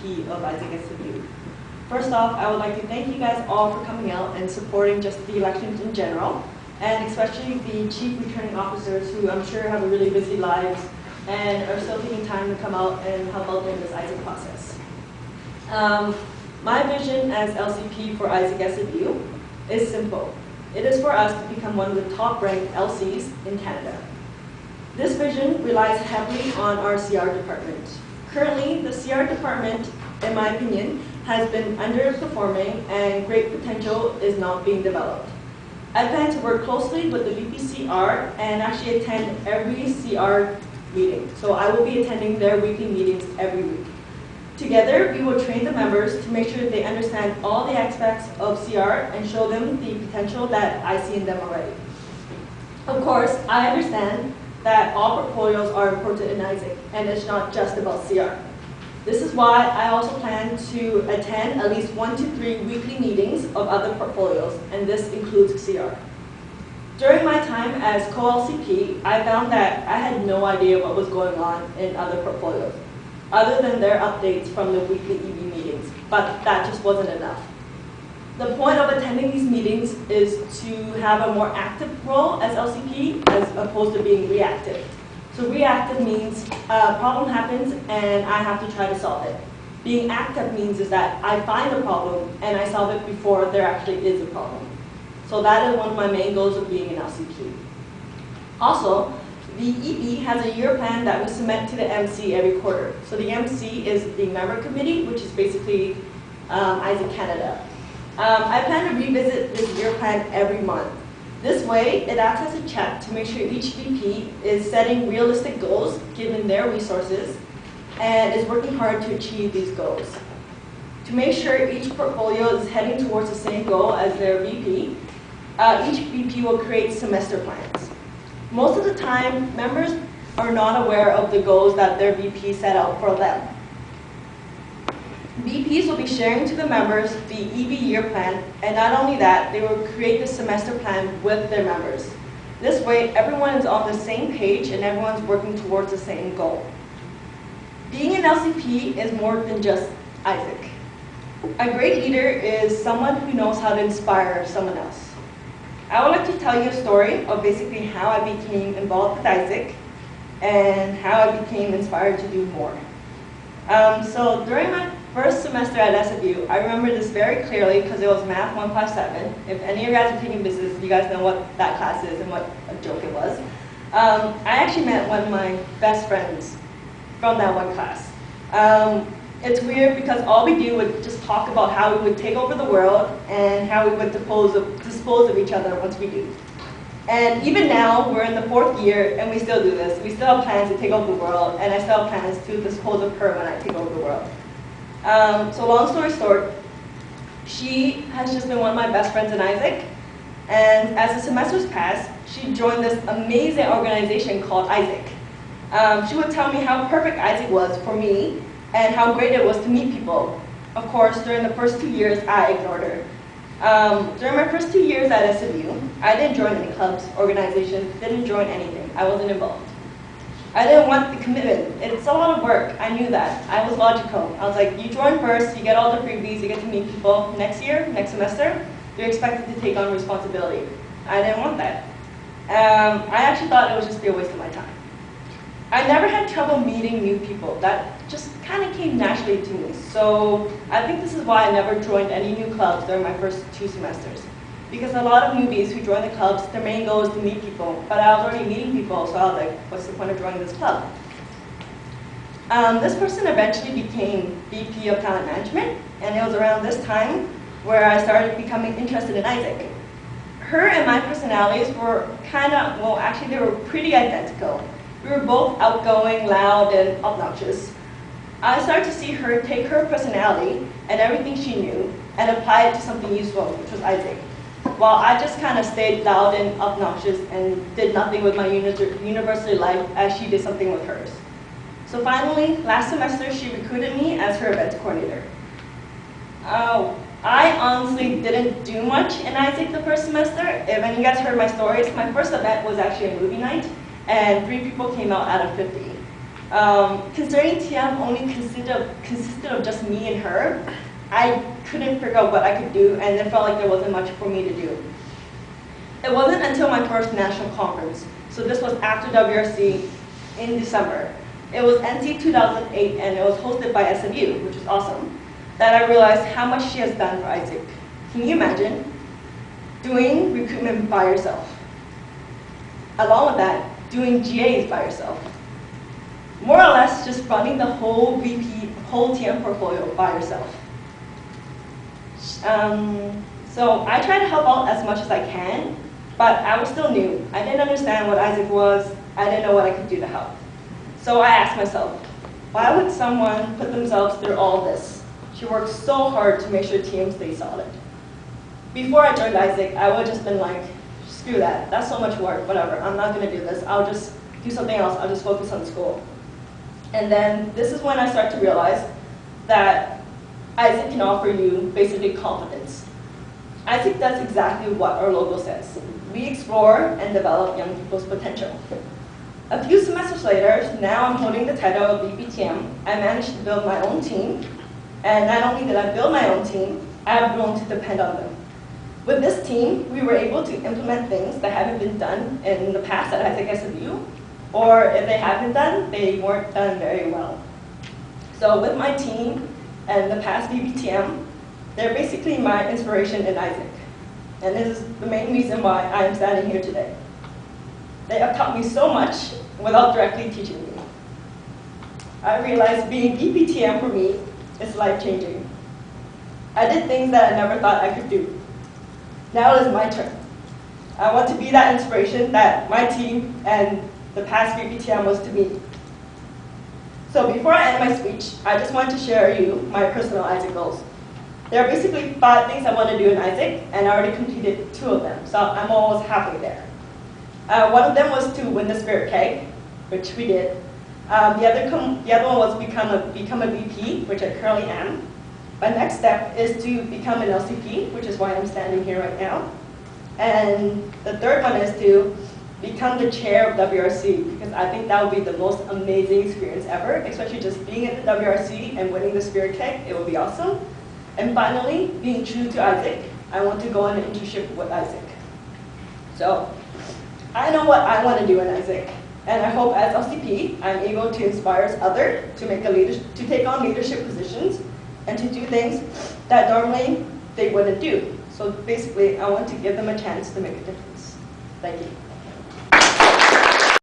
LCP of AIESEC SFU. First off, I would like to thank you guys all for coming out and supporting just the elections in general, and especially the chief returning officers who I'm sure have really busy lives and are still taking time to come out and help out in this AIESEC process. My vision as LCP for AIESEC SFU is simple. It is for us to become one of the top-ranked LCs in Canada. This vision relies heavily on our CR department. Currently, the CR department, in my opinion, has been underperforming and great potential is not being developed. I plan to work closely with the VPCR and actually attend every CR meeting. So I will be attending their weekly meetings every week. Together, we will train the members to make sure that they understand all the aspects of CR and show them the potential that I see in them already. Of course, I understand that all portfolios are important in AIESEC, and it's not just about CR. This is why I also plan to attend at least 1 to 3 weekly meetings of other portfolios, and this includes CR. During my time as co-LCP, I found that I had no idea what was going on in other portfolios, other than their updates from the weekly EB meetings, but that just wasn't enough. The point of attending these meetings is to have a more active role as LCP as opposed to being reactive. So reactive means a problem happens and I have to try to solve it. Being active means is that I find a problem and I solve it before there actually is a problem. So that is one of my main goals of being an LCP. Also, the EB has a year plan that we submit to the MC every quarter. So the MC is the member committee, which is basically AIESEC Canada. I plan to revisit this year plan every month. This way, it acts as a check to make sure each VP is setting realistic goals given their resources and is working hard to achieve these goals. To make sure each portfolio is heading towards the same goal as their VP, each VP will create semester plans. Most of the time, members are not aware of the goals that their VP set out for them. VPs will be sharing to the members the EB year plan, and not only that, they will create the semester plan with their members. This way, everyone is on the same page and everyone's working towards the same goal. Being an LCP is more than just AIESEC. A great leader is someone who knows how to inspire someone else. I would like to tell you a story of basically how I became involved with AIESEC and how I became inspired to do more. So during my first semester at SFU, I remember this very clearly because it was Math 157. If any of you guys are taking business, you guys know what that class is and what a joke it was. I actually met one of my best friends from that one class. It's weird because all we do would just talk about how we would take over the world and how we would dispose of each other once we do. And even now, we're in the 4th year and we still do this. We still have plans to take over the world, and I still have plans to dispose of her when I take over the world. So long story short, she has just been one of my best friends in AIESEC, and as the semesters passed, she joined this amazing organization called AIESEC. She would tell me how perfect AIESEC was for me and how great it was to meet people. Of course, during the first 2 years, I ignored her. During my first 2 years at SFU, I didn't join any clubs, organizations, didn't join anything. I wasn't involved. I didn't want the commitment. It's a lot of work. I knew that. I was logical. I was like, you join first, you get all the freebies, you get to meet people. Next year, next semester, you're expected to take on responsibility. I didn't want that. I actually thought it would just be a waste of my time. I never had trouble meeting new people. That just kind of came naturally to me. So I think this is why I never joined any new clubs during my first 2 semesters. Because a lot of newbies who join the clubs, their main goal is to meet people. But I was already meeting people, so I was like, what's the point of joining this club? This person eventually became VP of Talent Management, and it was around this time where I started becoming interested in AIESEC. Her and my personalities were actually they were pretty identical. We were both outgoing, loud, and obnoxious. I started to see her take her personality and everything she knew and apply it to something useful, which was AIESEC. While I just kind of stayed loud and obnoxious and did nothing with my university life as she did something with hers. So finally, last semester, she recruited me as her events coordinator. I honestly didn't do much in AIESEC the first semester. If any of you guys heard my stories, my first event was actually a movie night, and 3 people came out of 50. Considering TM only consisted of just me and her, I couldn't figure out what I could do, and it felt like there wasn't much for me to do. It wasn't until my first national conference, so this was after WRC in December. It was NC 2008, and it was hosted by SFU, which was awesome, that I realized how much she has done for AIESEC. Can you imagine doing recruitment by yourself? Along with that, doing GAs by yourself. More or less, just running the whole TM portfolio by yourself. So I tried to help out as much as I can, but I was still new. I didn't understand what AIESEC was. I didn't know what I could do to help. So I asked myself, why would someone put themselves through all of this? She worked so hard to make sure TM stays solid. Before I joined AIESEC, I would have just been like, screw that. That's so much work, whatever. I'm not going to do this. I'll just do something else. I'll just focus on school. And then this is when I start to realize that AIESEC can offer you basically confidence. AIESEC does exactly what our logo says. We explore and develop young people's potential. A few semesters later, now I'm holding the title of VPTM. I managed to build my own team. And not only did I build my own team, I have grown to depend on them. With this team, we were able to implement things that haven't been done in the past at AIESEC SFU, or if they have been done, they weren't done very well. So with my team and the past VPTM, they're basically my inspiration in AIESEC. And this is the main reason why I am standing here today. They have taught me so much without directly teaching me. I realized being VPTM for me is life-changing. I did things that I never thought I could do. Now it is my turn. I want to be that inspiration that my team and the past VPTM was to me. So before I end my speech, I just want to share you my personal AIESEC goals. There are basically 5 things I want to do in AIESEC, and I already completed 2 of them, so I'm almost halfway there. One of them was to win the Spirit Keg, which we did. The other one was become a VP, which I currently am. My next step is to become an LCP, which is why I'm standing here right now. And the third one is to become the chair of WRC, because I think that would be the most amazing experience ever, especially just being at the WRC and winning the Spirit Keg. It would be awesome. And finally, being true to AIESEC, I want to go on an internship with AIESEC. So I know what I want to do in AIESEC, and I hope as LCP, I'm able to inspire others to take on leadership positions and to do things that normally they wouldn't do. So basically, I want to give them a chance to make a difference. Thank you.